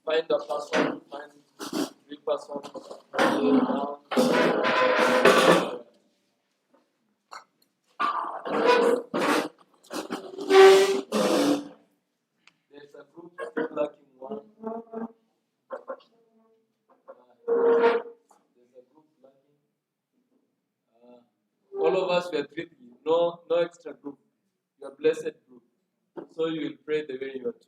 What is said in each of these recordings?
Find the person, find the person, kneel down. There's a group still lacking one. There's a group lacking. All of us were treating you. No extra group. You are blessed group. So you will pray the way you are to.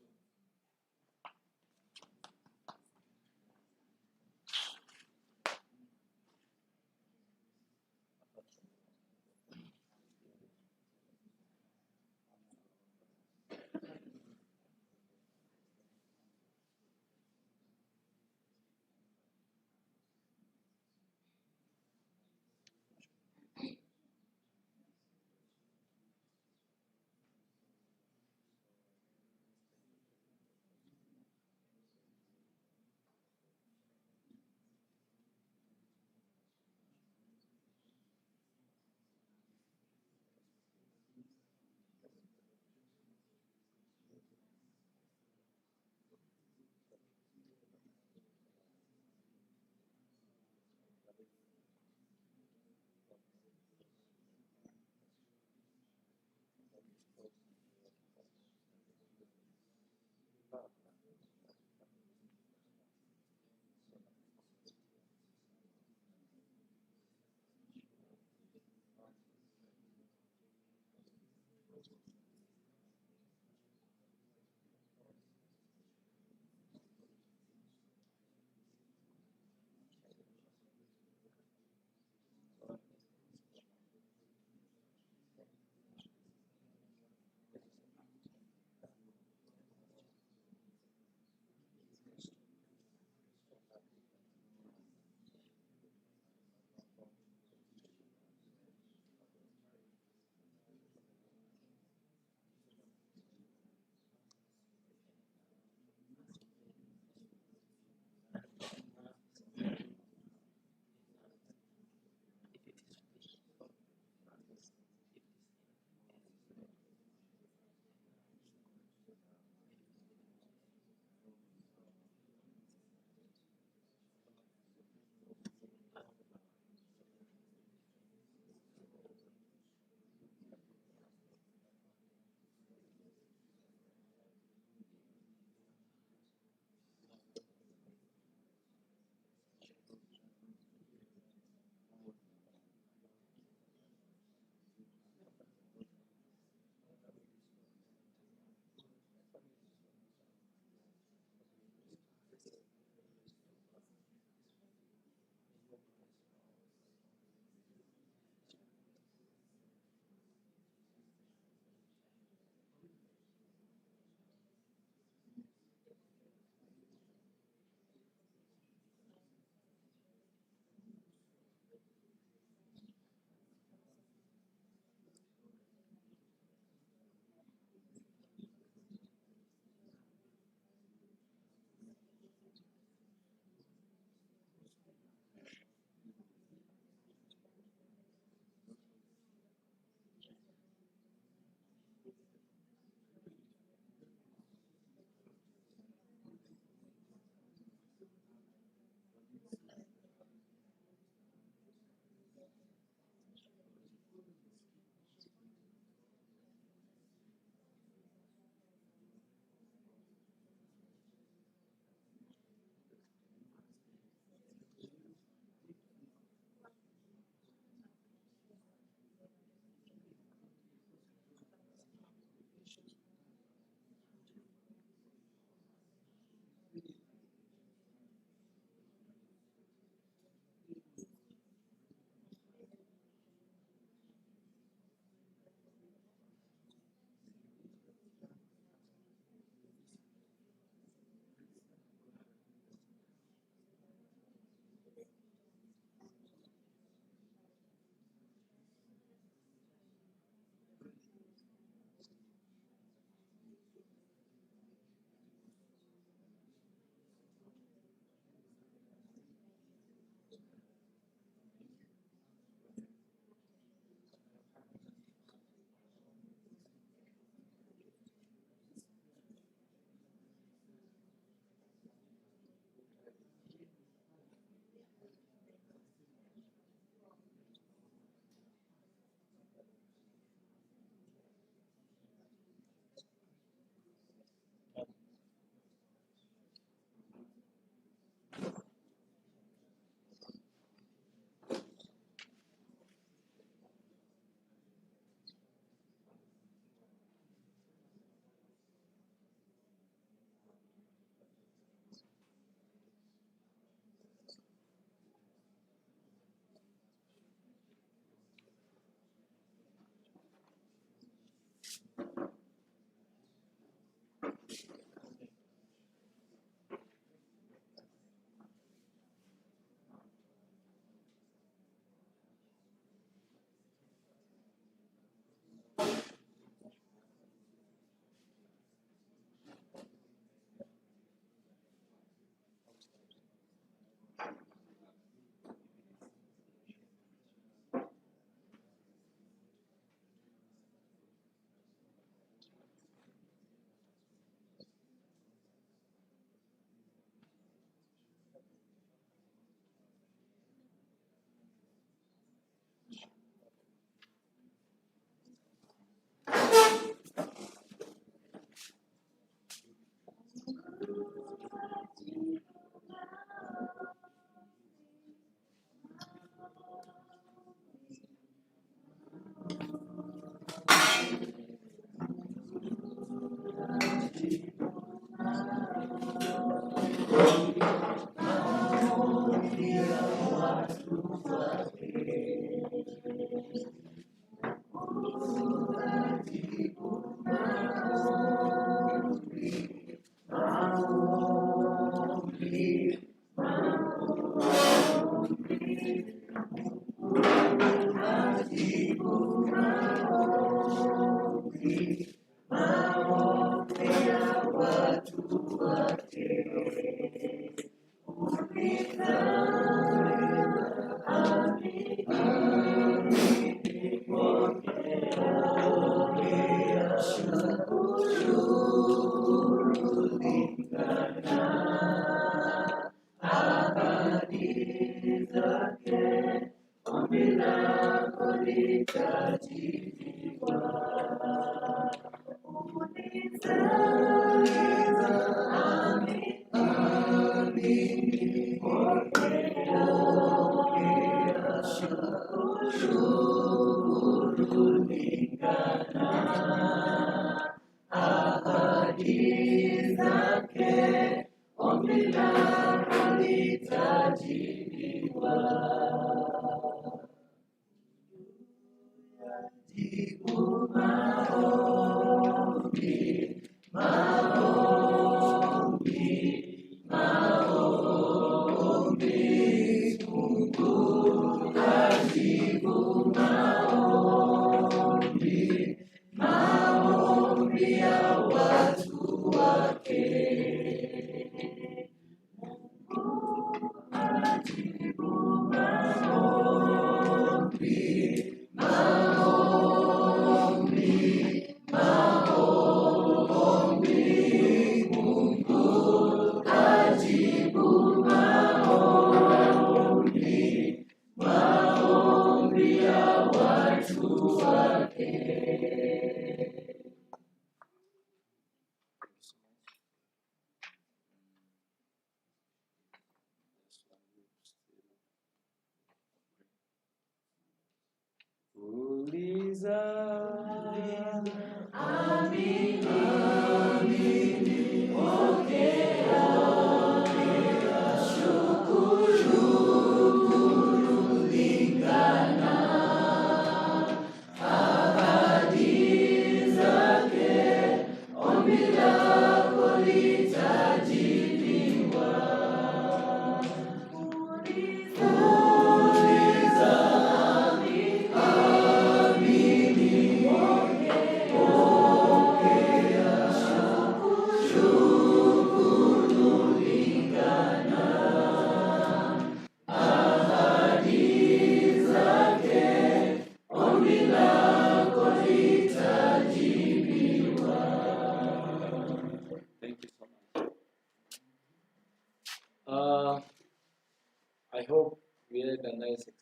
I hope we had a nice experience.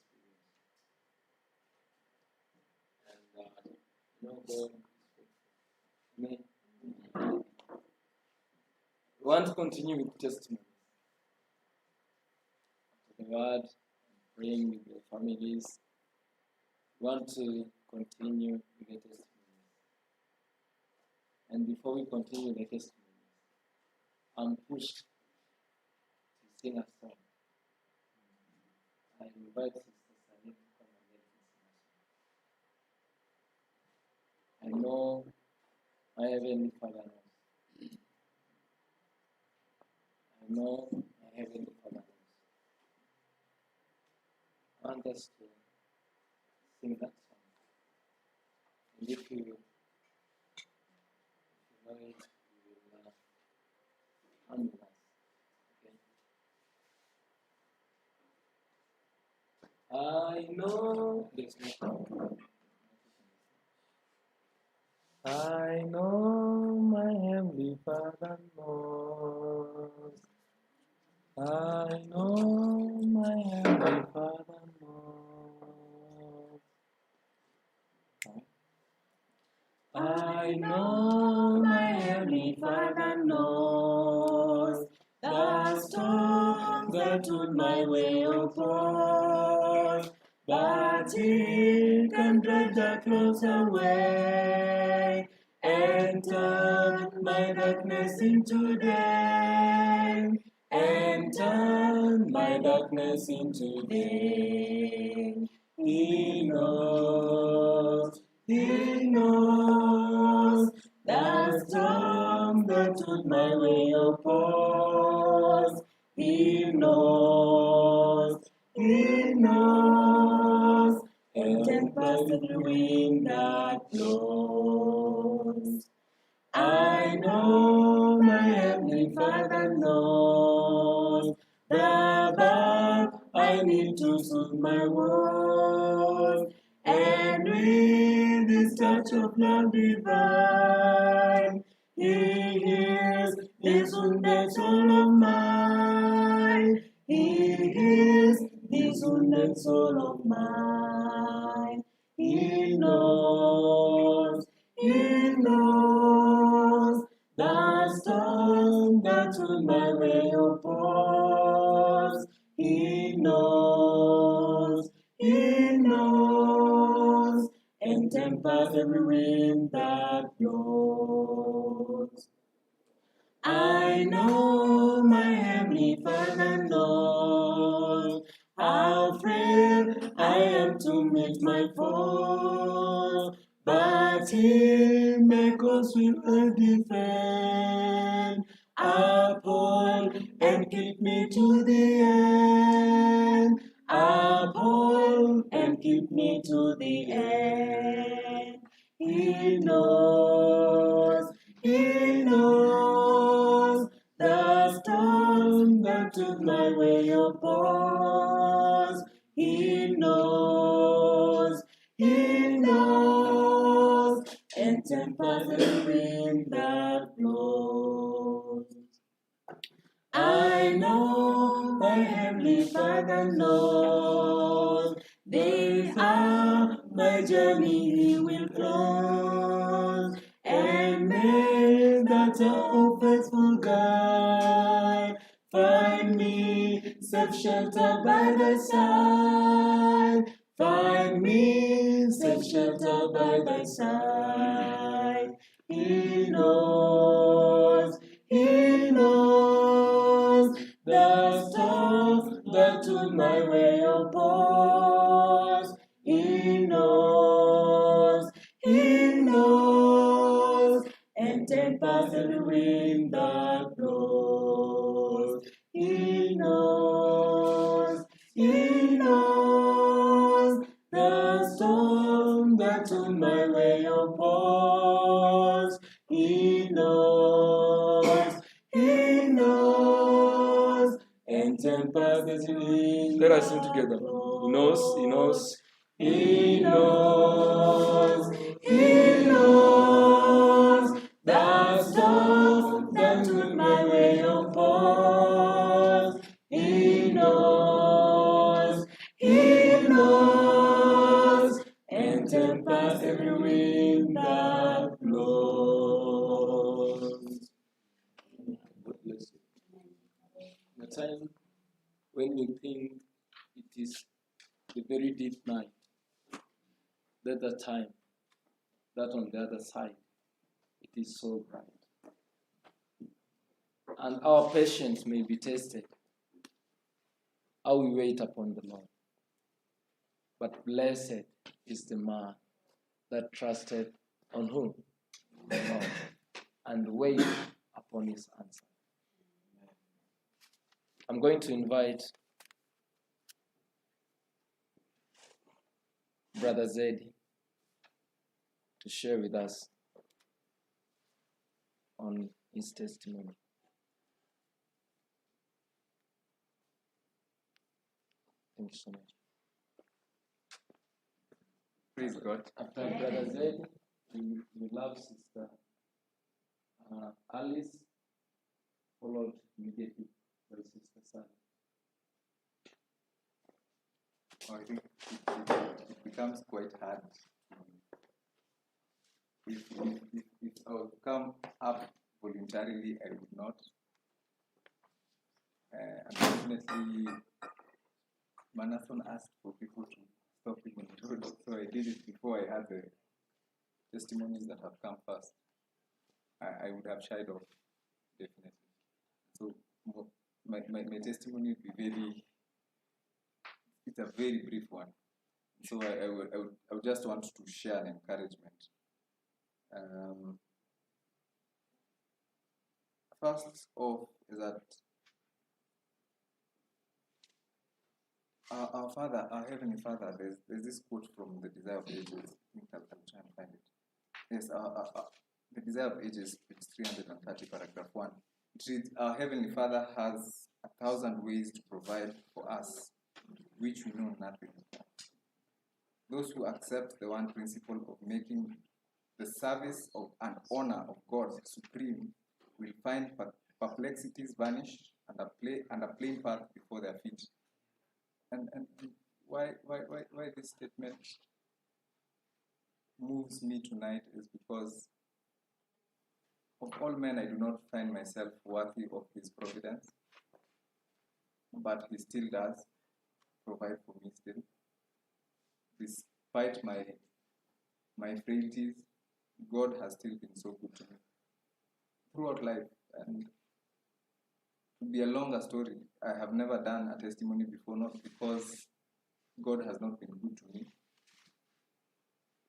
And God, we want to continue with testimony. The word, praying with your families. We want to continue with the testimony. And before we continue the testimony, I'm pushed to sing a song. I invite Sister Sani to come and let me sing a song. I know my Heavenly Father knows. I know my Heavenly Father knows. I want us to sing that song. And if you know it, you will hand with us. I know there's no. I know my Heavenly Father knows. I know my Heavenly Father knows. I know my Heavenly Father knows the storms that would my way upon, but He can drive darkness away, and turn my darkness into day, and turn my darkness into day. He knows the storm that took my way opposed. He knows, and tempers every wind that blows. I know my Heavenly Father knows the bath I need to soothe my woes, and with this touch of love divine, He heals this wounded soul of mine. He heals this wounded soul of mine. He knows the storm that took my way opposed. He knows, and tempers every wind that blows. I know my Heavenly Father knows how frail I am to meet my foes, but He makes us will defend, uphold and keep me to the end, uphold and keep me to the end. He knows the storm that took my way opposed. He knows, and tempers the wind that blows. I know my Heavenly Father knows days are my journey He will close, and may that our faithful guide find me safe shelter by Thy side. Find me safe shelter by Thy side. He knows the storm that took my way opposed. He knows, and tempers every wind that blows. He knows, the storm that took my way opposed. He knows, and tempers every wind. Let us sing together. He knows, He knows. He knows the storm that took my way opposed. He knows, and tempers every wind that blows. God bless you. The time when you think it is the very deep night, that's the time that on the other side it is so bright. And our patience may be tested, how we wait upon the Lord. But blessed is the man that trusted on whom? The Lord, and wait upon His answer. I'm going to invite Brother Zeddy to share with us on his testimony. Thank you so much. Praise God. After Brother Zeddy, we love Sister Alice, followed immediately by Sister Sally. I think it becomes quite hard. If I would come up voluntarily, I would not. Unfortunately, Manason asked for people to topic in total, so I did it before I had the testimonies that have come first. I would have shied off, definitely. So my testimony would be it's a very brief one. So I would just want to share an encouragement. First off is that our Father, our Heavenly Father, there's this quote from the Desire of Ages. I think I'll try and find it. Yes, the Desire of Ages, page 330, paragraph 1. It reads, our Heavenly Father has 1,000 ways to provide for us, which we know nothing of. Those who accept the one principle of making the service of and honor of God supreme will find perplexities vanish and a plain path before their feet. And why this statement moves me tonight is because of all men I do not find myself worthy of his providence, but he still does provide for me still. Despite my frailties, God has still been so good to me throughout life. And to be a longer story, I have never done a testimony before, not because God has not been good to me,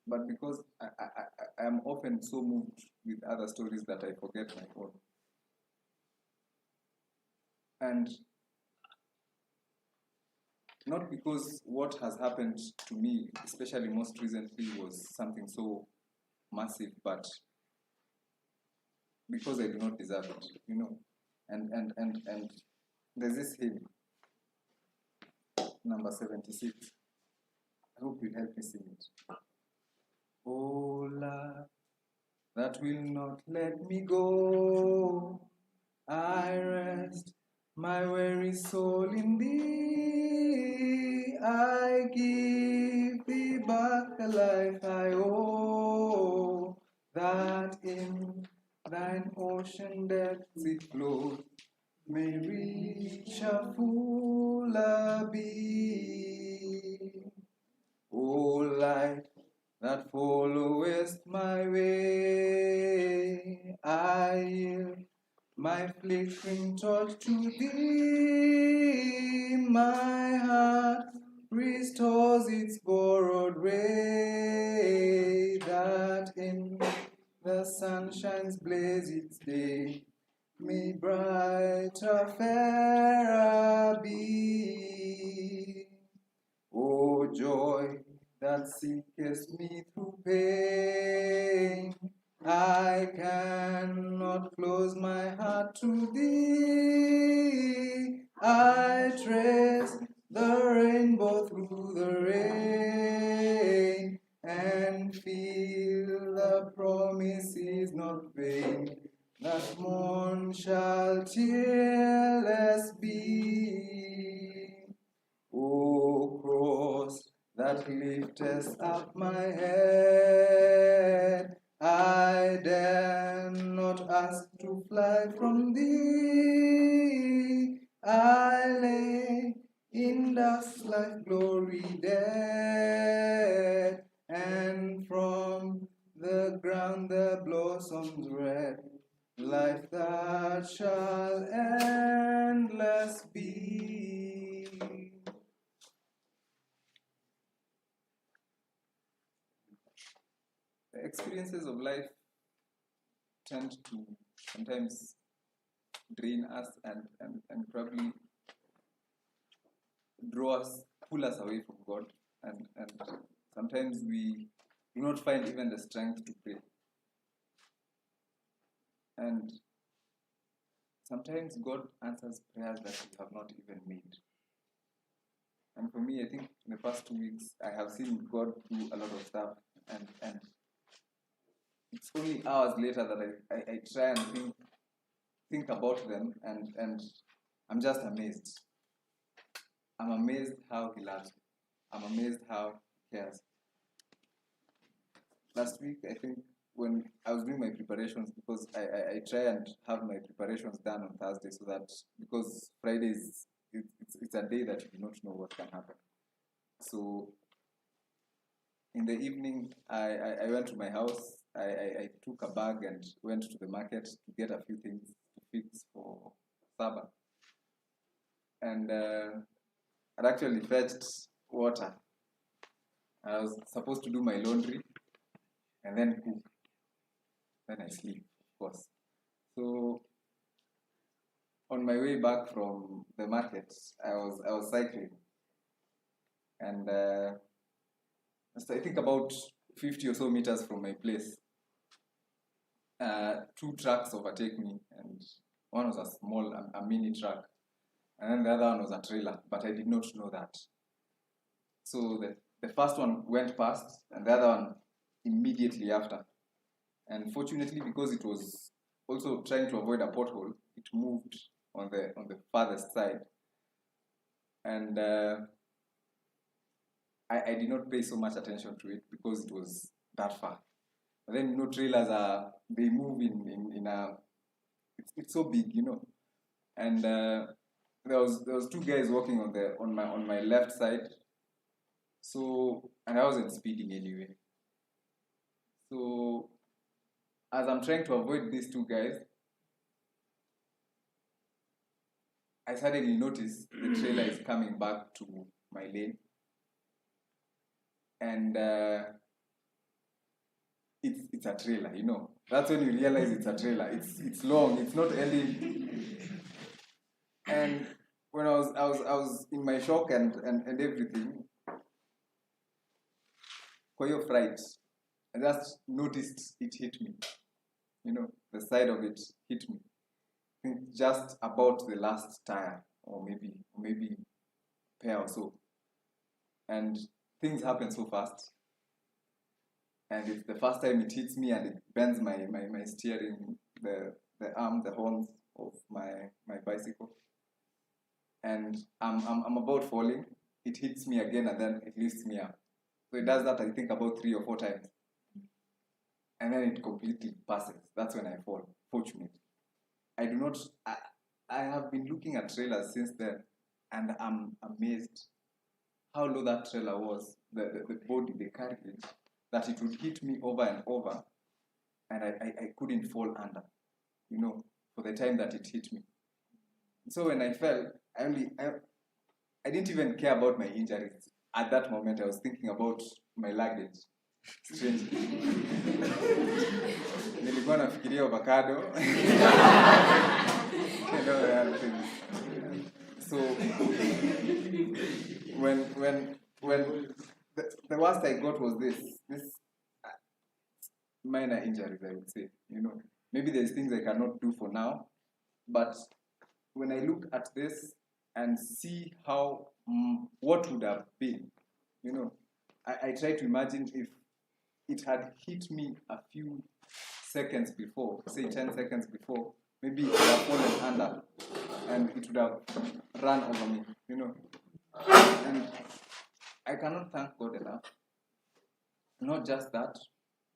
but because I am often so moved with other stories that I forget my own. And not because what has happened to me, especially most recently, was something so massive, but because I do not deserve it, you know. And there's this hymn, number 76. I hope you'll help me sing it. Oh, love that will not let me go, I rest my weary soul in thee. I give thee back the life I owe, that in thine ocean depths it flows, may reach a fuller be. O light that followest my way, I yield my flickering torch to thee. My heart restores its borrowed ray, that in the sunshine's blaze its day may brighter, fairer be. O joy that seekest me through pain, I cannot close my heart to thee. I trace the rainbow through the rain, and feel the promise is not vain, that morn shall tearless be. O cross that liftest up my head, I dare not ask to fly from thee. I lay in dust like glory dead, and from the ground the blossoms red, life that shall endless be. The experiences of life tend to sometimes drain us and probably pull us away from God, and sometimes we do not find even the strength to pray. And sometimes God answers prayers that we have not even made. And for me, I think in the past 2 weeks, I have seen God do a lot of stuff, and it's only hours later that I try and think about them, and I'm just amazed. I'm amazed how he loves me. I'm amazed how he cares. Last week, I think, when I was doing my preparations, because I try and have my preparations done on Thursday, so that, because Friday it's a day that you do not know what can happen. So in the evening, I went to my house. I took a bag and went to the market to get a few things to fix for Saba. And I'd actually fetched water. I was supposed to do my laundry and then cook. Then I sleep, of course. So on my way back from the market, I was cycling. And I think about 50 or so meters from my place, 2 trucks overtake me, and one was a mini truck, and then the other one was a trailer, but I did not know that. So the first one went past, and the other one immediately after. And fortunately, because it was also trying to avoid a pothole, it moved on the farthest side. And I did not pay so much attention to it because it was that far. But then, trailers they move in a, it's so big, And there was 2 guys walking on my left side. So, and I wasn't speeding anyway. So, as I'm trying to avoid these 2 guys, I suddenly noticed the trailer is coming back to my lane. And it's a trailer, That's when you realize it's a trailer. It's long. It's not ending. And when I was in my shock and everything, for your fright, I just noticed it hit me. The side of it hit me. I think just about the last tire, or maybe pair or so. And things happen so fast. And it's the first time it hits me and it bends my steering, the arm, the horns of my bicycle. And I'm about falling. It hits me again and then it lifts me up. So it does that, I think, about 3 or 4 times. And then it completely passes. That's when I fall, fortunately. I have been looking at trailers since then, and I'm amazed how low that trailer was, the body, the carriage, that it would hit me over and over, and I couldn't fall under, for the time that it hit me. So when I fell, I didn't even care about my injuries. At that moment, I was thinking about my luggage. Strangely. Nilikuwa nafikiria avocado. And all the other things. So when the worst I got was this minor injuries, I would say. Maybe there's things I cannot do for now, but when I look at this and see how what would have been, I try to imagine if it had hit me a few seconds before, say 10 seconds before, maybe it would have fallen under and it would have run over me, And I cannot thank God enough. Not just that,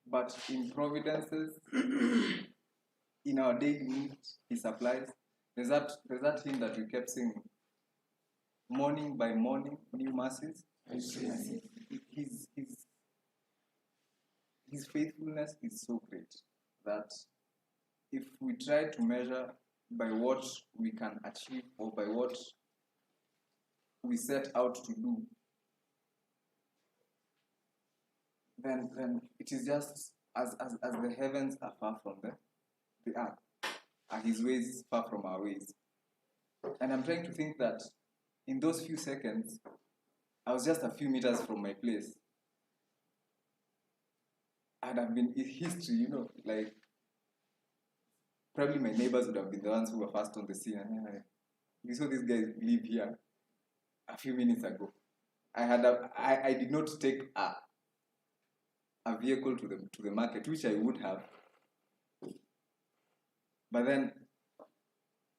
but in providences, in our daily needs, He supplies. There's that hymn that we kept singing. Morning by morning, new mercies. His faithfulness is so great that if we try to measure by what we can achieve or by what we set out to do, then it is just as the heavens are far from the earth, are His ways far from our ways. And I'm trying to think that in those few seconds, I was just a few meters from my place. And I've been in history, like probably my neighbors would have been the ones who were first on the scene. You saw these guys live here a few minutes ago. I did not take a vehicle to the market, which I would have. But then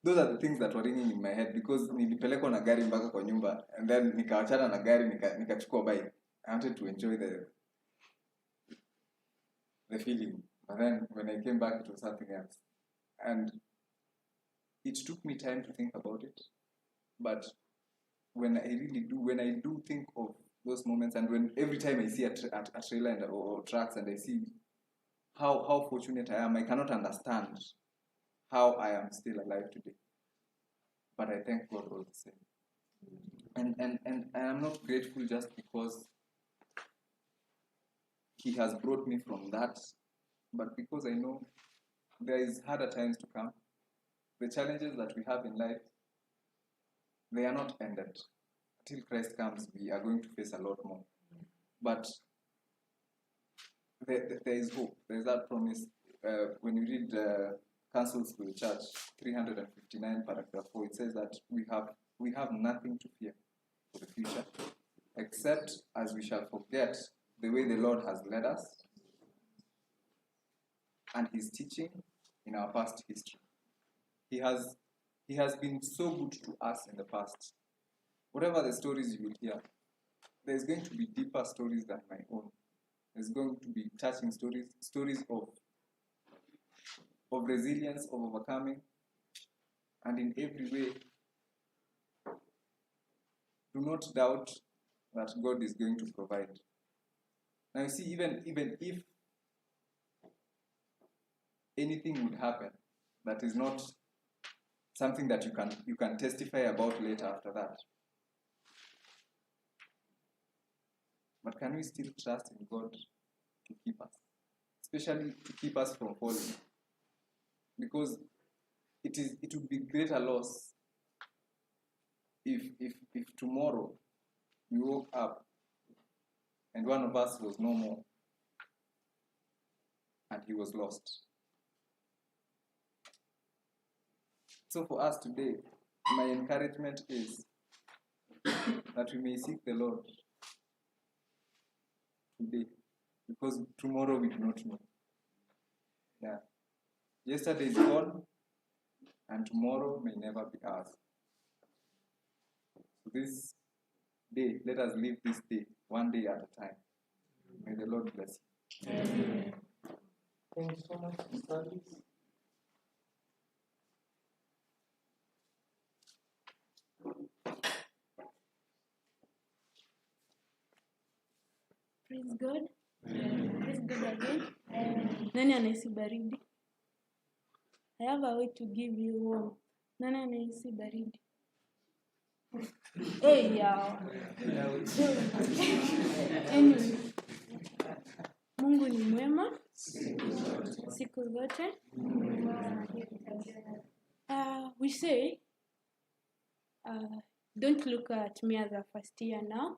those are the things that were ringing in my head because nilipelekwa na gari mpaka kwa nyumba and then nikaachana na gari nikachukua bike. I wanted to enjoy the feeling. But then when I came back, it was something else. And it took me time to think about it. But when I do think of those moments, and when every time I see a trailer and, or trucks, and I see how fortunate I am, I cannot understand how I am still alive today. But I thank God all the same. And I'm not grateful just because He has brought me from that, but because I know there is harder times to come. The challenges that we have in life, they are not ended. Until Christ comes, we are going to face a lot more. But there is hope. There is that promise. When you read Counsels to the Church, 359 paragraph 4, it says that we have nothing to fear for the future, except as we shall forget the way the Lord has led us and His teaching in our past history. He has been so good to us in the past. Whatever the stories you will hear, there's going to be deeper stories than my own. There's going to be touching stories of resilience, of overcoming, and in every way, do not doubt that God is going to provide. Now you see, even if anything would happen that is not something that you can testify about later after that, but can we still trust in God to keep us, especially to keep us from falling? Because it would be greater loss if tomorrow we woke up and one of us was no more and he was lost. So for us today, my encouragement is that we may seek the Lord today, because tomorrow we do not know. Yeah. Yesterday is gone, and tomorrow may never be ours. So this day, let us live this day, one day at a time. May the Lord bless you. Amen. Thank you so much, Sister. Praise God. Praise God again. Nani anahisi baridi? I have a way to give you warmth. Nani anahisi baridi? Hey, yeah. Anyway, Mungu ni mwema siku zote. We say, don't look at me as a first year now.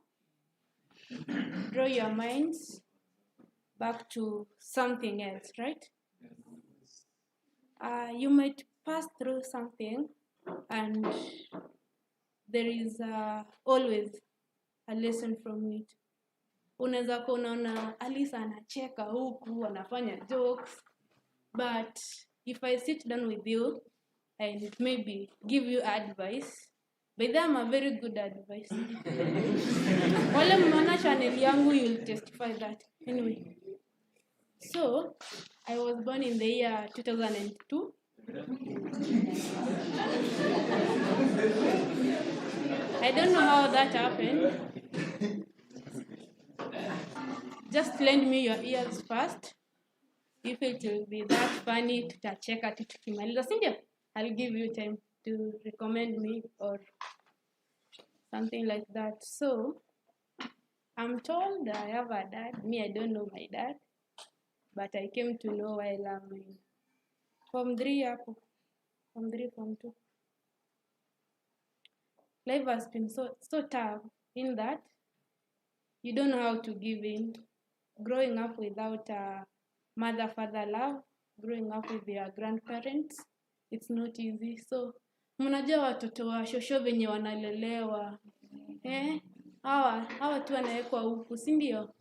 Draw your minds back to something else, right? You might pass through something, and there is always a lesson from it. Unaweza kuwa unaona Alisa anacheka huku, anafanya jokes, but if I sit down with you and maybe give you advice, by them a very good advice. Wale mmeona channel yangu, you'll testify that. Anyway, so I was born in the year 2002. I don't know how that happened. Just lend me your ears first. If it will be that funny, tutacheka tukimaliza, sindio? I'll give you time to recommend me or something like that. So, I'm told I have a dad. Me, I don't know my dad, but I came to know while I'm in Form 3, Form 3, Form 2. Life has been so tough in that you don't know how to give in. Growing up without a mother-father love, growing up with your grandparents, it's not easy. So, mnajua watoto wa shosho venye wanalelewa. Hawa tu wanawekwa huku, si ndio?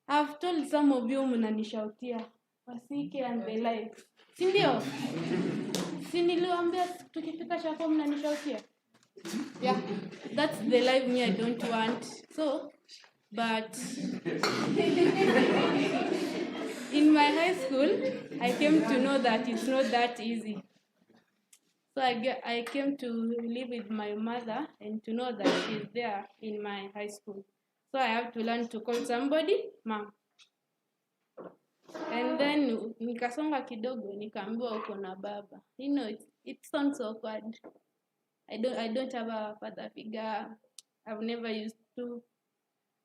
I've told some of you mnanishautia wasike and the like. Si ndio? Si niliwaambia tukifika shako mnanishautia? Yeah, that's the life me I don't want. So, but in my high school, I came to know that it's not that easy. So I came to live with my mother and to know that she's there in my high school. So I have to learn to call somebody mom. And then nikasonga kidogo nikaambiwa uko na baba. You know, it sounds awkward. I don't have a father figure. I've never used to.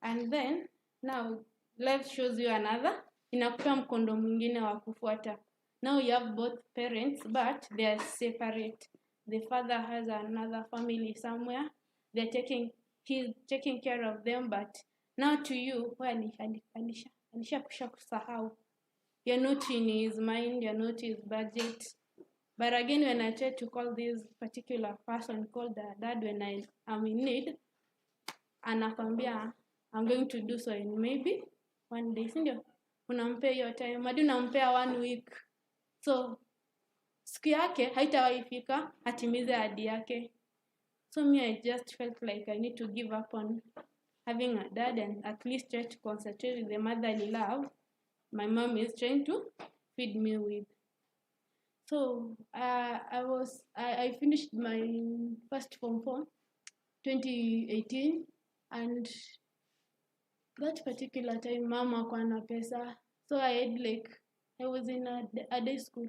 And then now life shows you another. Inakupa mkondo mwingine wa kufuata. Now you have both parents, but they are separate. The father has another family somewhere. He's taking care of them, but now to you, alisha kusahau. You're not in his mind, you're not his budget. But again, when I try to call this particular person called dad when I am in need, anakwambia, I'm going to do so in maybe one day. Sindio? Unampea hiyo time. Madi unampea 1 week. So, siku yake, haitawaifika, atimize ahadi yake. So me, I just felt like I need to give up on having a dad and at least try to concentrate with the motherly love my mom is trying to feed me with. So I finished my first Form 4, 2018, and that particular time, mama hakuwa na pesa. So I was in a day school,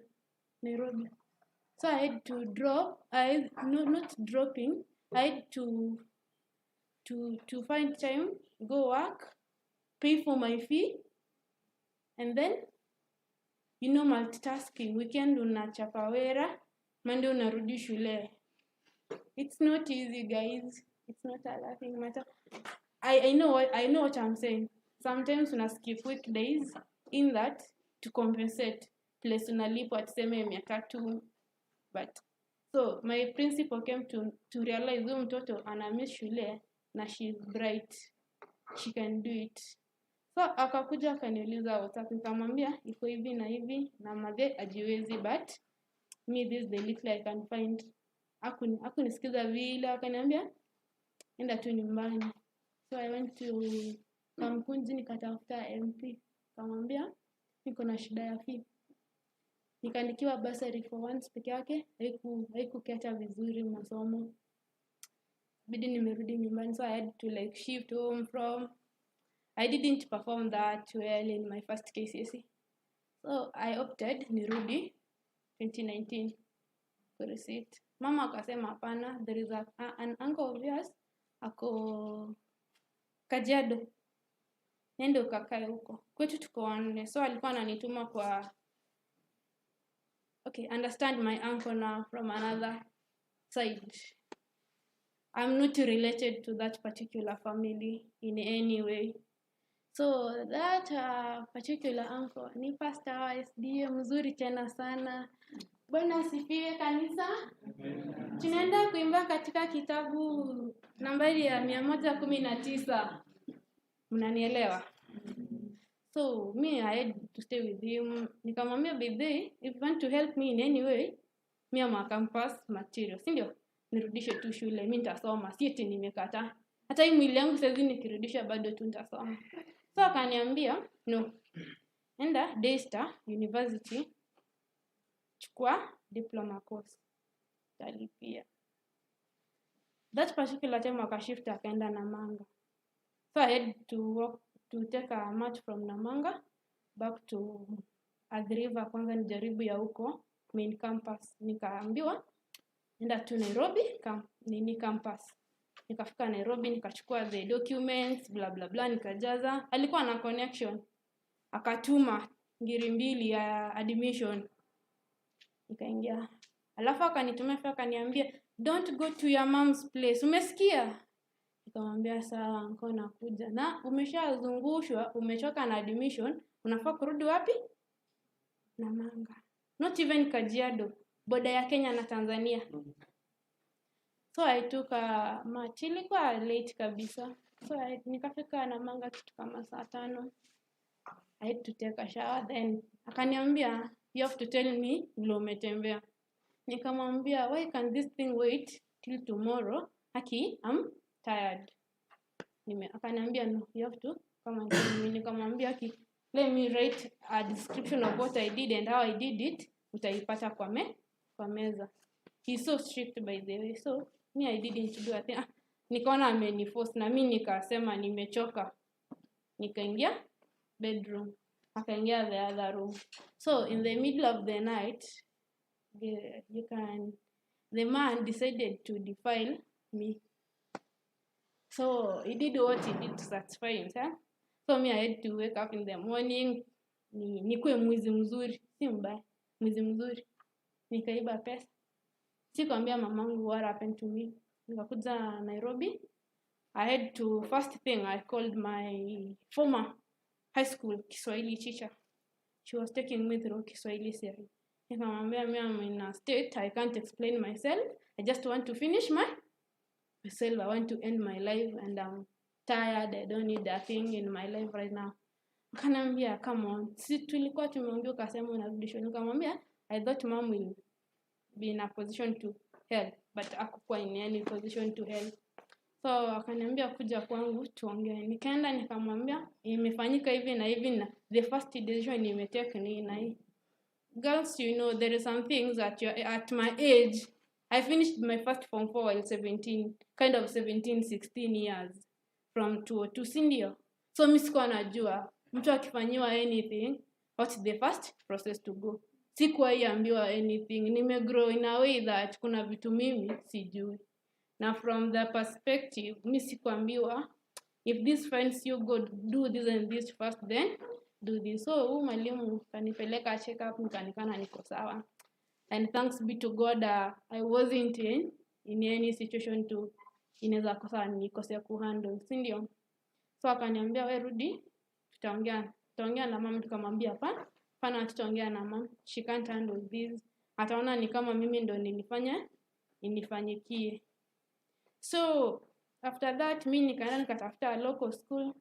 Nairobi. So I had to drop. Not dropping. I had to find time, go work, pay for my fee, and then, you know, multitasking. Weekend unachapa wera, Monday unarudi shule. It's not easy, guys. It's not a laughing matter. I know what I'm saying. Sometimes una skip weekdays in that to compensate. Place unalipo atuseme miaka 2. But so my principal came to realize huyu mtoto ana miss shule na she's bright. She can do it. So akakuja akaniuliza WhatsApp, nikamwambia iko hivi na hivi na madhe ajiwezi, but me this the little I can find. Hakunisikiza vile, akaniambia enda tu nyumbani. So I went to Kamkunji nikatafuta MP. Nikamwambia niko na shida ya fee. Nikaandikiwa bursary for once peke yake, haikukata vizuri masomo. Bidi nimerudi nyumbani, so I had to shift home from. I didn't perform that well in my first KCSE. So I opted nirudi 2019 to receipt. Mama akasema hapana, there is an uncle of yours ako Kajiado. Nende ukakae huko. Kwetu tuko 4. So alikuwa ananituma kwa understand my uncle now from another side. I'm not related to that particular family in any way. So that particular uncle ni pastor wa SDAH mzuri tena sana. Bwana asifiwe kanisa. Tunaenda kuimba katika kitabu nambari ya 119. Mnanielewa? So me, I had to stay with him. Nikamwambia baby, if you want to help me in any way, me am campus material. Sindio? Nirudishe tu shule, mimi nitasoma. Si eti nimekataa. Hata hii mwili yangu sasa nikirudisha bado tu nitasoma. So akaniambia, no. Enda Daystar University. Chukua diploma course. Talipia. That particular time akashift akaenda Namanga. So I had to take a march from Namanga back to Athi River kwanza nijaribu ya huko main campus. Nikaambiwa enda tu Nairobi campus. Nikafika Nairobi nikachukua the documents bla bla bla nikajaza. Alikuwa na connection. Akatuma ngiri 2 ya admission. Nikaingia. Alafu akanitumia akaniambia don't go to your mom's place. Umesikia? Nikamwambia sawa niko nakuja. Na umeshazungushwa, umechoka na admission, unafaa kurudi wapi? Namanga. Not even Kajiado, boda ya Kenya na Tanzania. So I took a march. Ilikuwa late kabisa. So nikafika Namanga kitu kama saa 5. I had to take a shower then. Akaniambia you have to tell me vile umetembea. Nikamwambia why can this thing wait till tomorrow? Haki, I'm tired. Akaniambia no, you have to come and tell me. Nikamwambia haki, let me write a description of what I did and how I did it. Utaipata kwa meza. He's so strict by the way. So me I didn't do a thing. Nikaona ameniforce na mimi nikasema nimechoka. Nikaingia bedroom. Akaingia the other room. So in the middle of the night, the man decided to defile me. So he did what he did to satisfy himself. So me I had to wake up in the morning. Nikuwe mwizi mzuri, si mbaya, mwizi mzuri. Nikaiba pesa. Sikwambia mamangu what happened to me. Nikakuja Nairobi. I had to, first thing I called my former high school Kiswahili teacher. She was taking me through Kiswahili series. Nikamwambia me I'm in a state, I can't explain myself. I just want to finish myself. I want to end my life and I'm tired. I don't need a thing in my life right now. Akanambia, come on. Si tulikuwa tumeongea ukasema unarudishwa. Nikamwambia, I thought mom will be in a position to help, but hakukuwa in any position to help. So akaniambia kuja kwangu tuongee. Nikaenda nikamwambia imefanyika hivi na hivi na the first decision nimetake ni na hii. Girls, you know, there are some things that at my age, I finished my first form 4 while 17, kind of 17, 16 years from 202, sindio? So mimi sikuwa najua mtu akifanyiwa anything, what's the first process to go? Sikuwa iambiwa anything. Nimegrow in a way that kuna vitu mimi sijui. Now from the perspective, mimi sikuambiwa if this finds you good, do this and this first, then do this. So mwalimu kanipeleka check up, nikaonekana niko sawa. And thanks be to God, I wasn't in any situation to inaweza kosa nikose kuhandle, si ndio? So akaniambia wewe rudi, tutaongea na mama. Nikamwambia hapana tutaongea na mama, she can't handle this. Ataona ni kama mimi ndo nilifanyikie. So after that mimi nikaenda nikatafuta a local school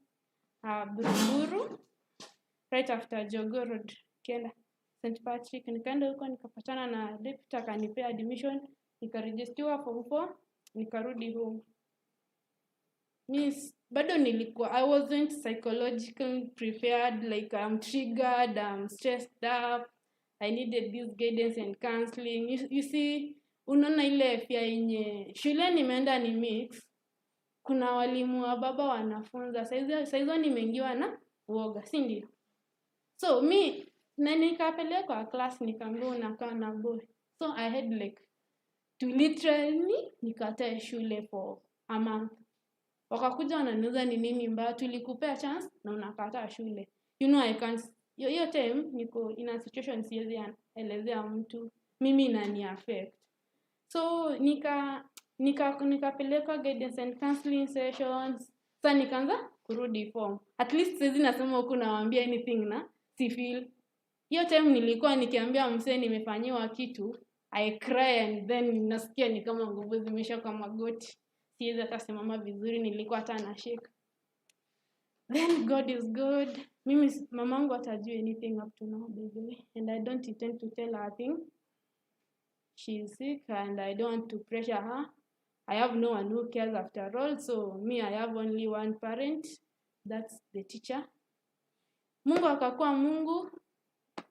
Buruburu, right after Jogoo Road, Kenda St. Patrick. Nikaenda huko nikapatana na deputy akanipea admission, nikaregister form 4, nikarudi home. Miss bado nilikuwa, I wasn't psychologically prepared, like I'm triggered, I'm stressed up, I needed this guidance and counseling. You see, unaona ile fear yenye shule nimeenda ni mix. Kuna walimu wa baba wanafunza, saizo nimeingiwa na uoga, si ndio? So mi na nikapelekwa class nikaambiwa unakaa na boy. So I had like to literally nikatae shule for a month. Wakakuja wananiuliza ni nini mbaya, tulikupea chance na unakataa shule. You know I can't, hiyo time niko in a situation siwezi elezea mtu, mimi inani affect. So nikapelekwa guidance and counseling sessions. Sasa nikaanza kurudi form. At least siwezi nasema huko nawaambia anything na si feel. Hiyo time nilikuwa nikiambia msee nimefanyiwa kitu, I cry and then nasikia ni kama nguvu zimesha kwa magoti. Siwezi hata simama vizuri, nilikuwa hata na shake. Then God is good. Mimi mamangu atajua anything up to now, by the way, and I don't intend to tell her a thing. She is sick and I don't want to pressure her. I have no one who cares after all, so me I have only one parent, that's the teacher. Mungu akakuwa Mungu.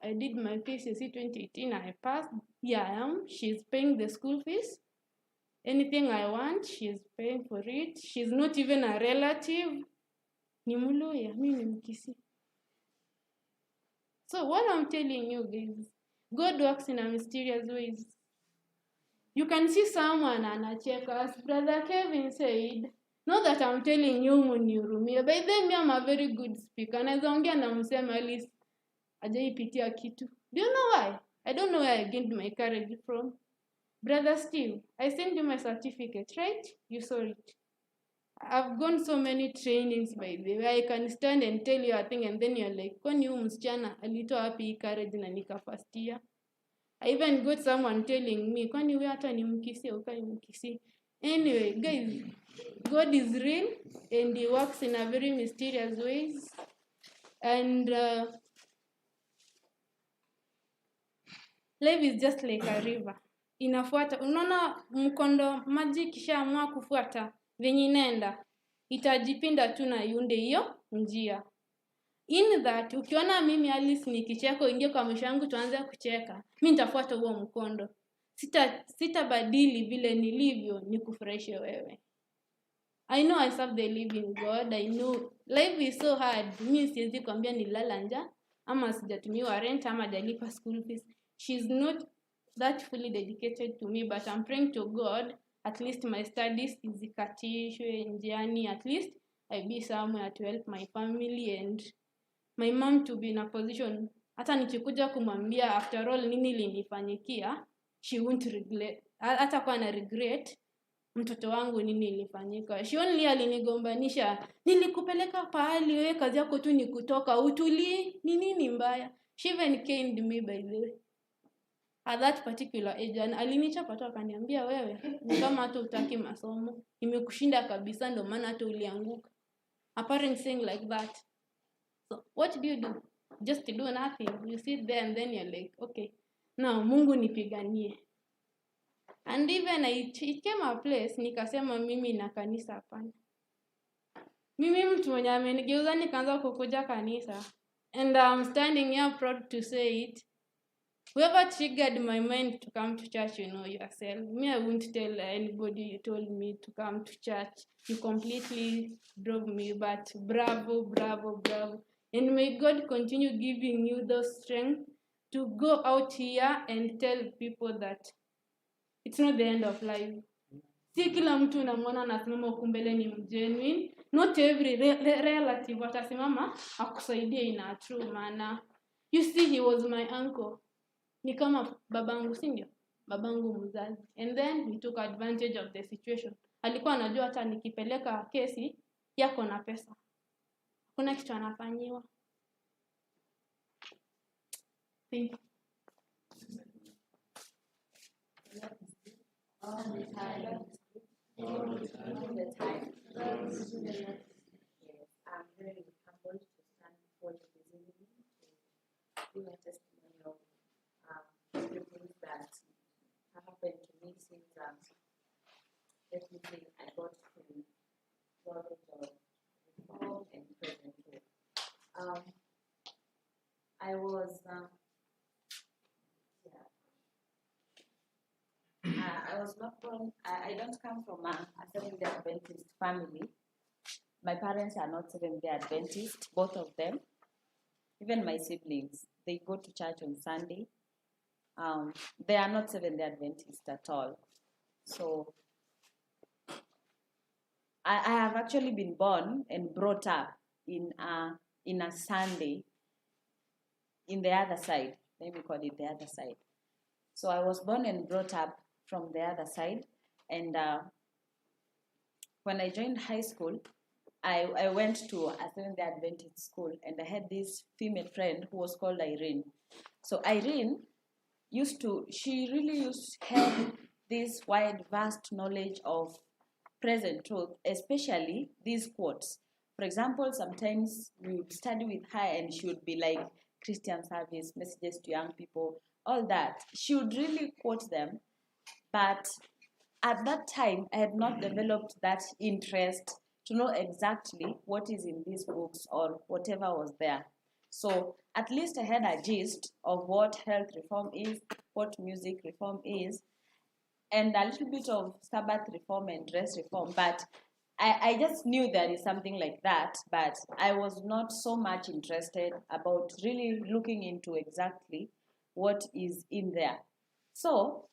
I did my PCSE 2018, I passed. Here I am. She's paying the school fees. Anything I want, she's paying for it. She's not even a relative. Ni Muluya, mimi ni Mkisi. So what I'm telling you guys, God works in a mysterious ways. You can see someone anacheka, as Brother Kevin said, not that I'm telling you munihurumie. By then me I'm a very good speaker. Naweza ongea na msema at least ajaipitia kitu. Do you know why? I don't know where I gained my courage from. Brother Steve, I sent you my certificate, right? You saw it. I've gone so many trainings by the way. I can stand and tell you a thing and then you're like, kwani huyu msichana alitoa wapi courage na first year? I even got someone telling me, kwani wewe hata ni Mkisi au kai Mkisi? Anyway, guys, God is real and he works in a very mysterious ways. And life is just like a river. Inafuata, unaona mkondo maji kishaamua kufuata venye inaenda, itajipinda tu na iunde hiyo njia. In that, ukiona mimi Alice nikicheka ingie kwa maisha yangu tuanze kucheka, mimi nitafuata huo mkondo. sitabadili vile nilivyo nikufurahishe wewe. I know I serve the living God. I know life is so hard. Mimi siwezi kwambia nilala njaa ama sijatumiwa rent ama hajalipa school fees. She's not that fully dedicated to me, but I'm praying to God at least my studies izikatishwe njiani, at least I be somewhere to help my family and my mom to be in a position hata nikikuja kumwambia after all nini linifanyikia, she won't regret, hata kwa na regret mtoto wangu nini ilifanyika. She only alinigombanisha, nilikupeleka pahali wewe kazi yako tu ni kutoka utuli, ni nini mbaya. She even caned me by the way at that particular age, and alinichapa tu akaniambia wewe ni kama hata utaki masomo, imekushinda kabisa ndio maana hata ulianguka. A parent saying like that. So what do? Just to do nothing. You sit there and then you're like, okay, now Mungu nipiganie. And even it came a place nikasema mimi na kanisa hapana. Mimi mtu mwenye amenigeuza nikaanza kukuja kanisa. And I'm standing here proud to say it. Whoever triggered my mind to come to church, you know yourself. Me, I won't tell anybody you told me to come to church. You completely drove me, but bravo, bravo, bravo. And may God continue giving you the strength to go out here and tell people that it's not the end of life. Si kila mtu unamwona anasimama huko mbele ni genuine. Not every relative atasimama akusaidie in a true manner. You see, he was my uncle. Ni kama babangu, si ndio? Babangu mzazi. And then he took advantage of the situation. Alikuwa anajua hata nikipeleka kesi yako na pesa, kuna kitu anafanyiwa. Thank you. All the time. Yes, I'm very humbled to stand before you this evening to give a testimony of the things that have happened to me since let me say I got to knowledge of reform and presenthood. I was I was not born. I don't come from a Seventh-day Adventist family. My parents are not Seventh-day Adventist, both of them. Even my siblings, they go to church on Sunday. They are not Seventh-day Adventist at all. So I have actually been born and brought up in a Sunday in the other side. Let me call it the other side. So I was born and brought up from the other side. And when I joined high school, I went to a Seventh-day Adventist school, and I had this female friend who was called Irene. So Irene she really used to have this wide, vast knowledge of present truth, especially these quotes. For example, sometimes we would study with her and she would be like, Christian service, messages to young people, all that. She would really quote them. But at that time, I had not developed that interest to know exactly what is in these books or whatever was there. So at least I had a gist of what health reform is, what music reform is, and a little bit of Sabbath reform and dress reform. But I just knew there is something like that, but I was not so much interested about really looking into exactly what is in there. So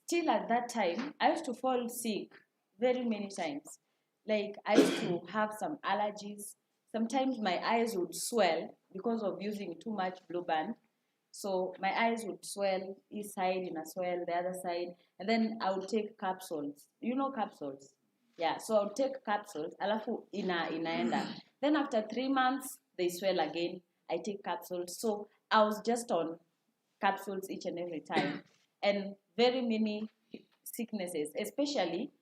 still at that time, I used to fall sick very many times. Like I used to have some allergies. Sometimes my eyes would swell because of using too much Blue Band. So my eyes would swell, each side in a swell, the other side. And then I would take capsules. You know capsules? Yeah, so I would take capsules, alafu inaenda. Then after 3 months, they swell again. I take capsules. So I was just on capsules each and every time. And very many sicknesses, especially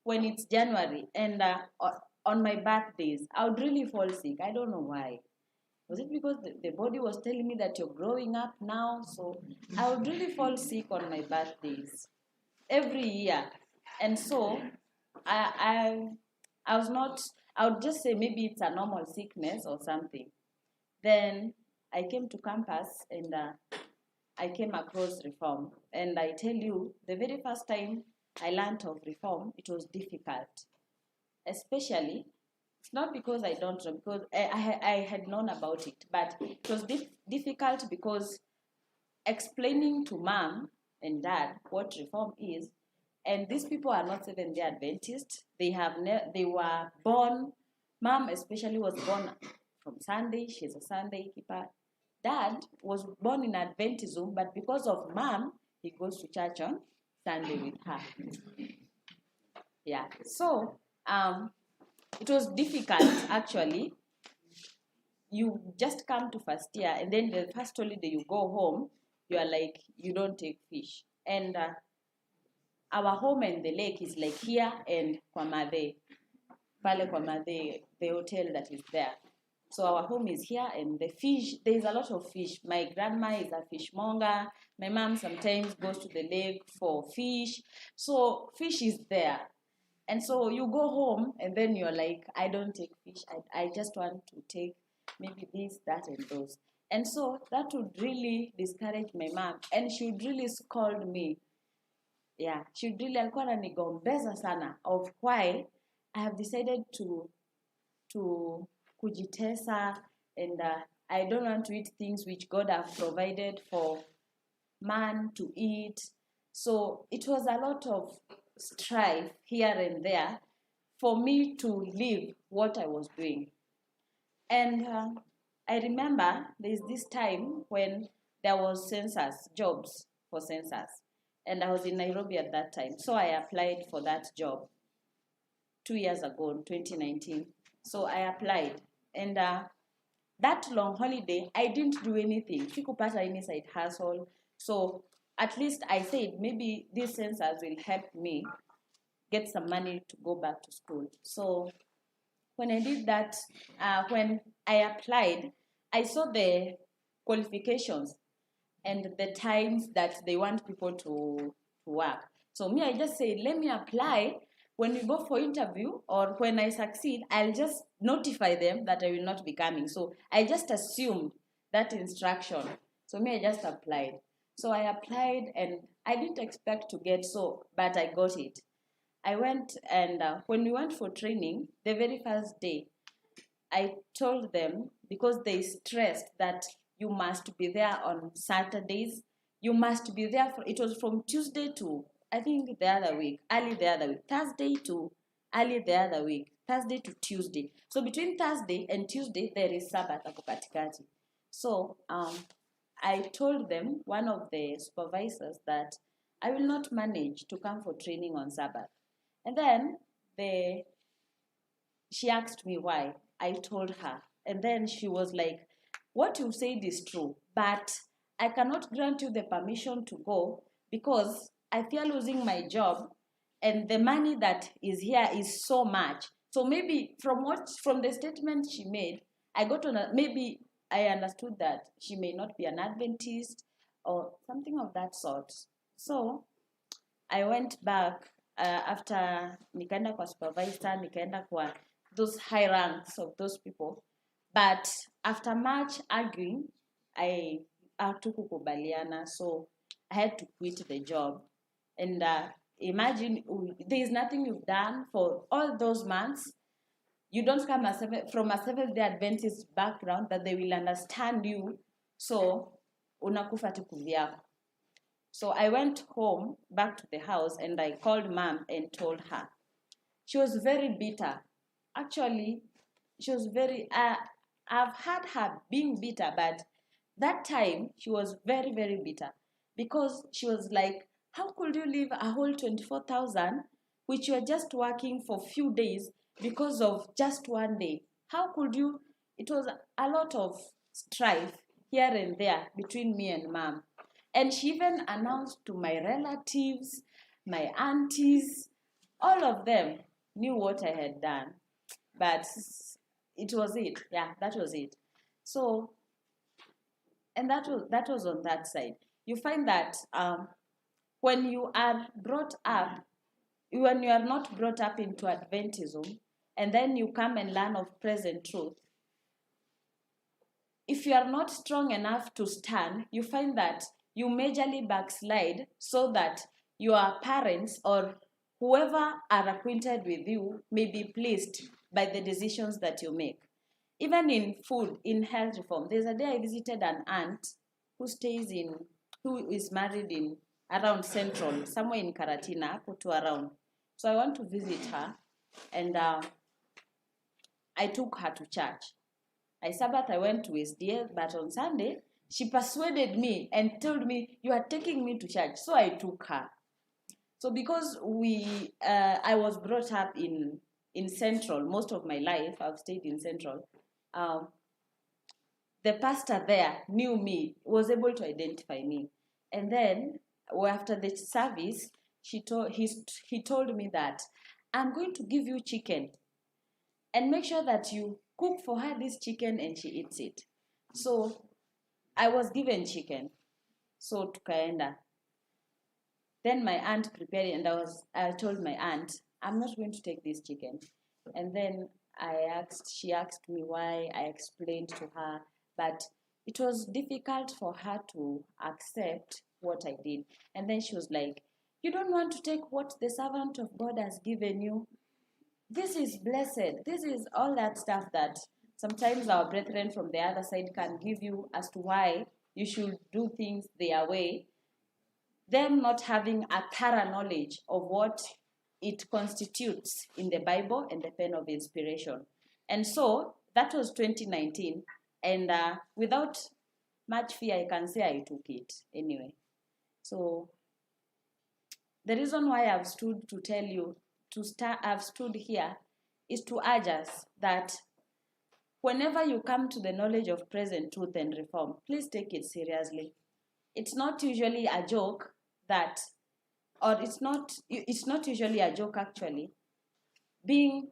when it's January. And on my birthdays, I would really fall sick. I don't know why. Was it because the body was telling me that you're growing up now? So I would really fall sick on my birthdays every year. And so I was not, I would just say maybe it's a normal sickness or something. Then I came to campus and I came across reform. And I tell you, the very first time I learned of reform, it was difficult. Especially, it's not because I don't know, because I had known about it, but it was difficult because explaining to mom and dad what reform is, and these people are not Seventh-day Adventists. They were born, mom especially was born from Sunday. She's a Sunday keeper. Dad was born in Adventism, but because of mom, he goes to church on Sunday with her. Yeah, so it was difficult actually. You just come to first year, and then the first holiday you go home, you are like, you don't take fish. And our home and the lake is like here and Kwamade, Pale Kwamade, the hotel that is there. So our home is here, and the fish, there is a lot of fish. My grandma is a fishmonger. My mom sometimes goes to the lake for fish. So fish is there. And so you go home, and then you're like, I don't take fish. I just want to take maybe this, that, and those. And so that would really discourage my mom. And she would really scold me. Yeah, she would really, alikuwa ananigombeza sana of why I have decided to kujitesa, and I don't want to eat things which God has provided for man to eat. So it was a lot of strife here and there for me to leave what I was doing. And I remember there's this time when there was census, jobs for census. And I was in Nairobi at that time. So I applied for that job 2 years ago, in 2019. So I applied. And that long holiday, I didn't do anything. Sikupata any side hustle. So at least I said, maybe this census will help me get some money to go back to school. So when I did that, when I applied, I saw the qualifications and the times that they want people to work. So me, I just said, let me apply. When we go for interview or when I succeed, I'll just notify them that I will not be coming. So I just assumed that instruction. So me, I just applied. So I applied, and I didn't expect to get so, but I got it. I went, and when we went for training, the very first day, I told them, because they stressed that you must be there on Saturdays. You must be there it was from Tuesday to, I think, the other week, early the other week, Thursday to early the other week, Thursday to Tuesday. So between Thursday and Tuesday, there is Sabbath hapo katikati. So I told them, one of the supervisors, that I will not manage to come for training on Sabbath. And then she asked me why. I told her. And then she was like, what you said is true, but I cannot grant you the permission to go because I fear losing my job, and the money that is here is so much. So maybe from the statement she made, I got to, maybe I understood that she may not be an Adventist or something of that sort. So I went back after nikaenda kwa supervisor, nikaenda kwa those high ranks of those people. But after much arguing, I hatukukubaliana, so I had to quit the job. And imagine, there is nothing you've done for all those months. You don't come from a Seventh-day Adventist background that they will understand you. So unakufa tu kuvyako. So I went home, back to the house, and I called mom and told her. She was very bitter. Actually, she was very, I've had her being bitter, but that time she was very, very bitter because she was like, how could you leave a whole 24,000 which you are just working for a few days because of just one day? How could you? It was a lot of strife here and there between me and mom. And she even announced to my relatives, my aunties, all of them knew what I had done. But it was it. Yeah, that was it. So, and that was on that side. You find that when you are brought up, when you are not brought up into Adventism, and then you come and learn of present truth, if you are not strong enough to stand, you find that you majorly backslide so that your parents or whoever are acquainted with you may be pleased by the decisions that you make. Even in food, in health reform, there's a day I visited an aunt who is married in around Central, somewhere in Karatina, to around. So I want to visit her, and I took her to church. Sabbath I went to SDAH, but on Sunday, she persuaded me and told me, you are taking me to church. So I took her. So because I was brought up in Central, most of my life, I've stayed in Central, the pastor there knew me, was able to identify me. And then, after the service, he told me that, I'm going to give you chicken. And make sure that you cook for her this chicken and she eats it. So I was given chicken. So tukaenda. Then my aunt prepared it, and I told my aunt, I'm not going to take this chicken. And then she asked me why. I explained to her, but it was difficult for her to accept what I did. And then she was like, you don't want to take what the servant of God has given you? This is blessed. This is all that stuff that sometimes our brethren from the other side can give you as to why you should do things their way. Them not having a thorough knowledge of what it constitutes in the Bible and the pen of inspiration. And so that was 2019. And without much fear, I can say I took it anyway. So the reason why I've stood to tell you, I've stood here, is to urge us that whenever you come to the knowledge of present truth and reform, please take it seriously. It's not usually a joke it's not usually a joke actually, being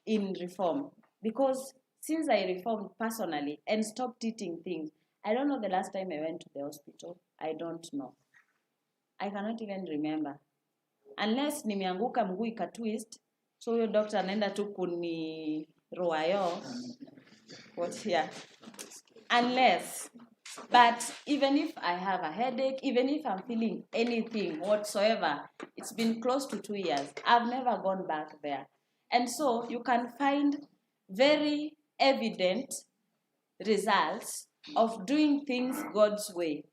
in reform. Because since I reformed personally and stopped eating things, I don't know the last time I went to the hospital. I don't know. I cannot even remember. Unless nimeanguka mguu ikatwist, so huyo doctor anaenda tu kuniroayo. What here? Unless. But even if I have a headache, even if I'm feeling anything whatsoever, it's been close to 2 years. I've never gone back there. And so you can find very evident results of doing things God's way.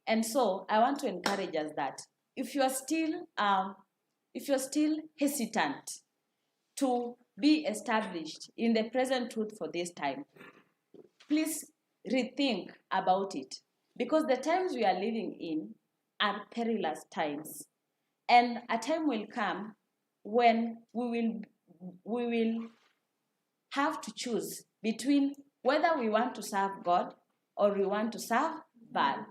And so I want to encourage us that if you are still hesitant to be established in the present truth for this time, please rethink about it, because the times we are living in are perilous times, and a time will come when we will have to choose between whether we want to serve God or we want to serve Baal.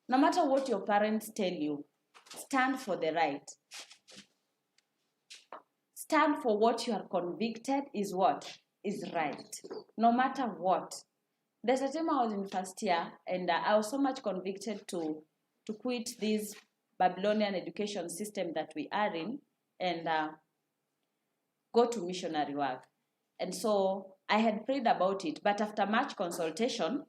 No matter what your parents tell you, stand for the right. Stand for what you are convicted is right, no matter what. There's a time I was in first year, and I was so much convicted to quit this Babylonian education system that we are in and go to missionary work. And so I had prayed about it, but after much consultation,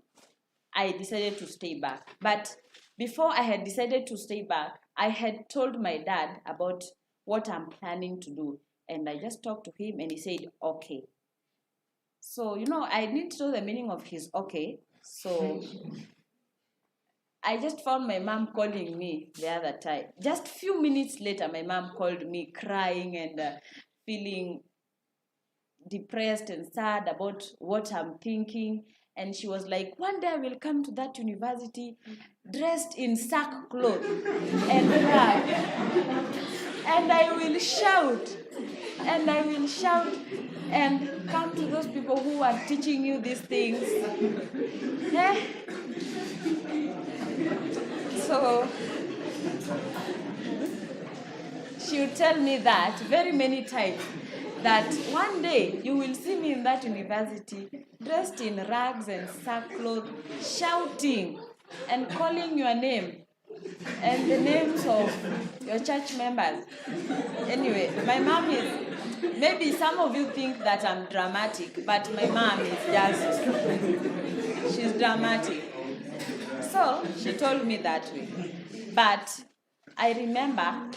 I decided to stay back. But before I had decided to stay back, I had told my dad about what I'm planning to do. And I just talked to him, and he said, okay. So, I need to know the meaning of his okay. So I just found my mom calling me the other time. Just a few minutes later, my mom called me crying and feeling depressed and sad about what I'm thinking. And she was like, one day I will come to that university dressed in sackcloth and rag. And I will shout. And I will shout and come to those people who are teaching you these things. So she would tell me that very many times, that one day you will see me in that university dressed in rags and sackcloth, shouting and calling your name and the names of your church members. Anyway, my mom is, maybe some of you think that I'm dramatic, but my mom is just, she's dramatic. So she told me that way. But I remember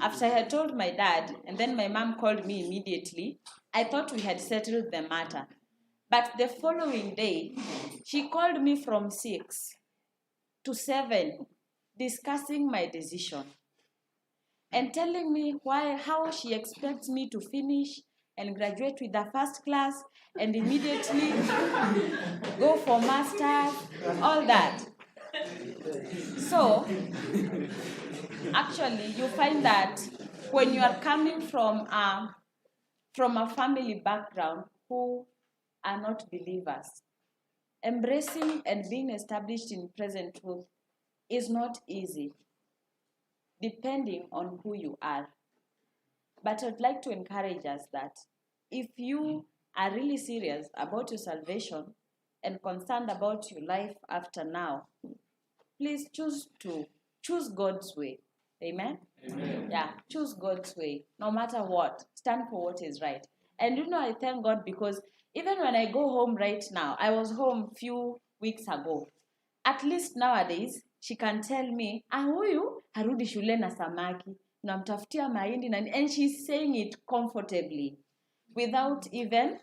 after I had told my dad, and then my mom called me immediately, I thought we had settled the matter. But the following day, she called me from 6 to 7, discussing my decision and telling me how she expects me to finish and graduate with a first class and immediately go for masters, all that. So, actually, you find that when you are coming from a family background who are not believers, embracing and being established in present truth is not easy, depending on who you are. But I'd like to encourage us that if you are really serious about your salvation and concerned about your life after now, please choose God's way. Amen? Amen. Yeah, choose God's way. No matter what, stand for what is right. And I thank God because even when I go home right now, I was home a few weeks ago. At least nowadays, she can tell me, huyu harudi shule na samaki, namtafutia mahindi, and she's saying it comfortably without even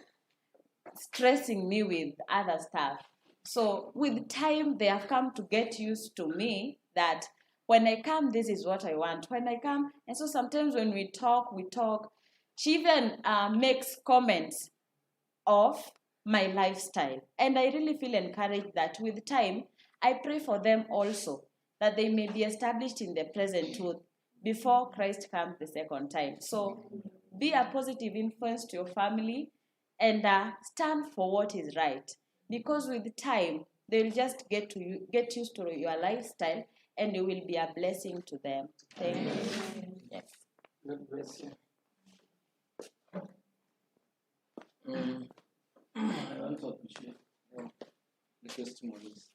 stressing me with other stuff. So with time, they have come to get used to me that when I come, this is what I want. When I come, and so sometimes when we talk, she even makes comments of my lifestyle. And I really feel encouraged that with time, I pray for them also, that they may be established in the present truth before Christ comes the second time. So be a positive influence to your family and stand for what is right. Because with time, they will just get used to your lifestyle and you will be a blessing to them. Thank you. Yes. God bless you. I want to appreciate the testimonies.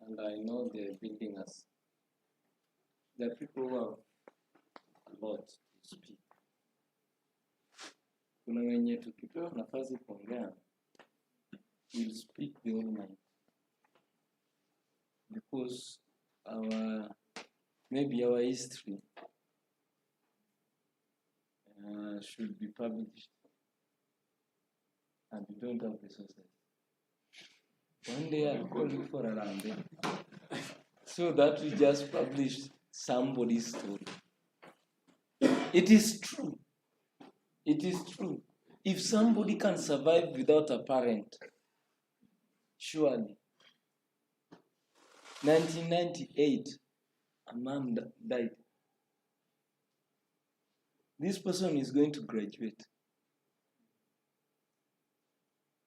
And I know they're building us. There are people who have a lot to speak. Kuna wenye tukipewa nafasi kuongea, we'll speak the whole night. Because maybe our history should be published. And we don't have resources. One day I'll call you for a round, so that we just publish somebody's story. It is true. It is true. If somebody can survive without a parent, surely. 1998, a mom died. This person is going to graduate.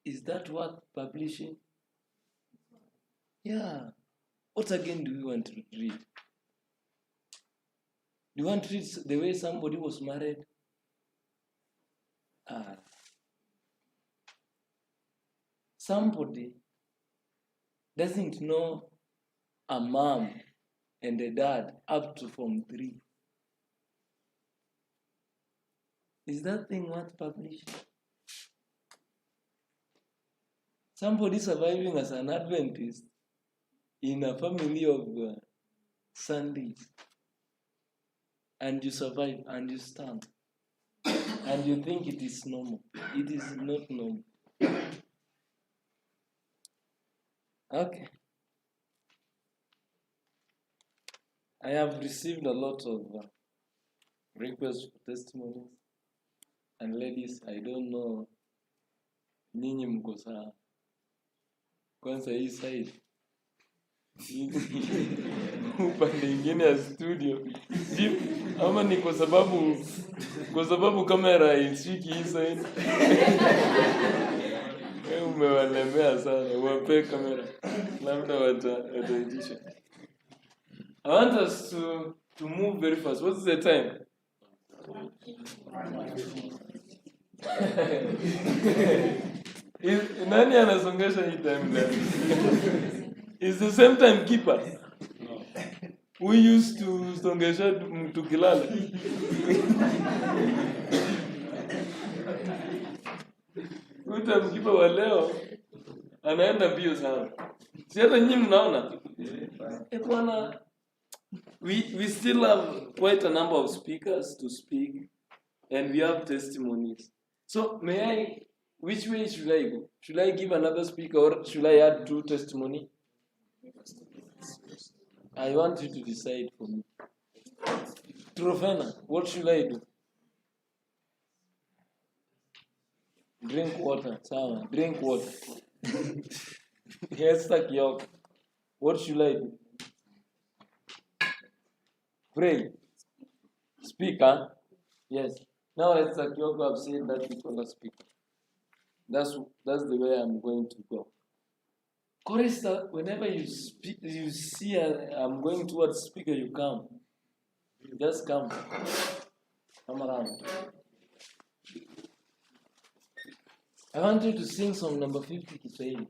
Is that worth publishing? Yeah. What again do we want to read? Do you want to read the way somebody was married? Somebody doesn't know a mom and a dad up to Form 3. Is that thing worth publishing? Somebody surviving as an Adventist in a family of Sundays, and you survive and you stand, and you think it is normal. It is not normal. Okay. I have received a lot of requests for testimonies, and ladies, I don't know, nyinyi mko sawa. Kwanza hii side upande ingine ya studio ama ni kwa sababu kamera isiki hii side. Umewalemea sana, uwape kamera labda wataitisha. I want us to move very fast. What's the time? Nani anasongesha hii time? Is the same time keeper? No. We used to songesha tukilala. Time keeper wa leo anaenda mbio sana. Si hata nyinyi mnaona? Bwana, we still have quite a number of speakers to speak, and we have testimonies. So which way should I go? Should I give another speaker, or should I add 2 testimony? I want you to decide for me. Trofena, what should I do? Drink water, Sama. Drink water. Yes, Takiok. What should I do? Pray. Speak, huh? Yes. Now let's Takiok have said that we cannot speak. That's the way I'm going to go. Chorister, whenever you speak, you see I'm going towards speaker, you come. Just come. Come around. I want you to sing song number 50 Kiswahili.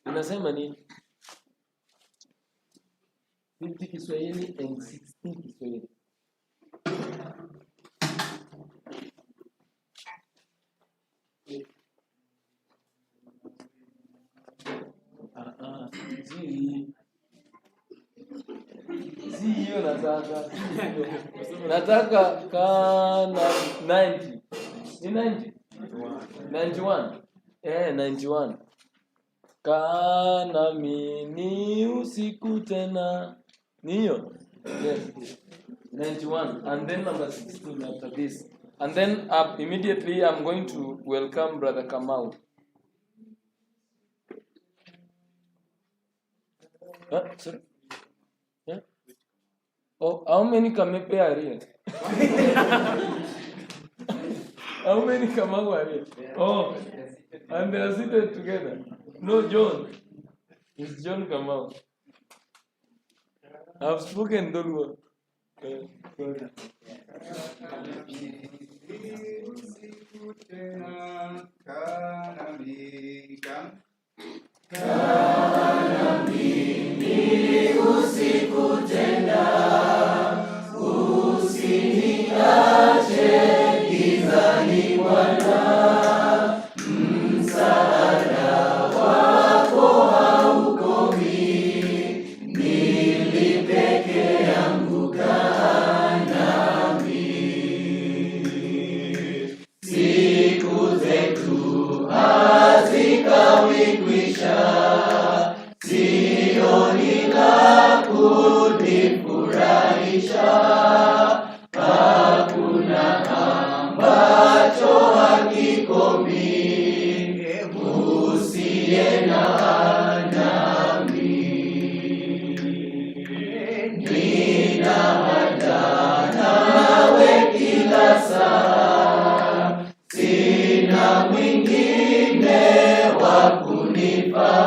Inasema nini? 50 Kiswahili and 16 Kiswahili. Hiyo nataka kana 90. Ni 90? 91. 91. Kana mini usiku tena. Niyo? Yes. 91. And then number 16 after this. And then immediately I'm going to welcome Brother Kamau. Sorry? Yeah? Oh, how many Kamepe are here? How many Kamau are here? Oh, and they are seated together. No, John. It's John Kamau. I've spoken, don't worry. Sina mwingine wa kunipa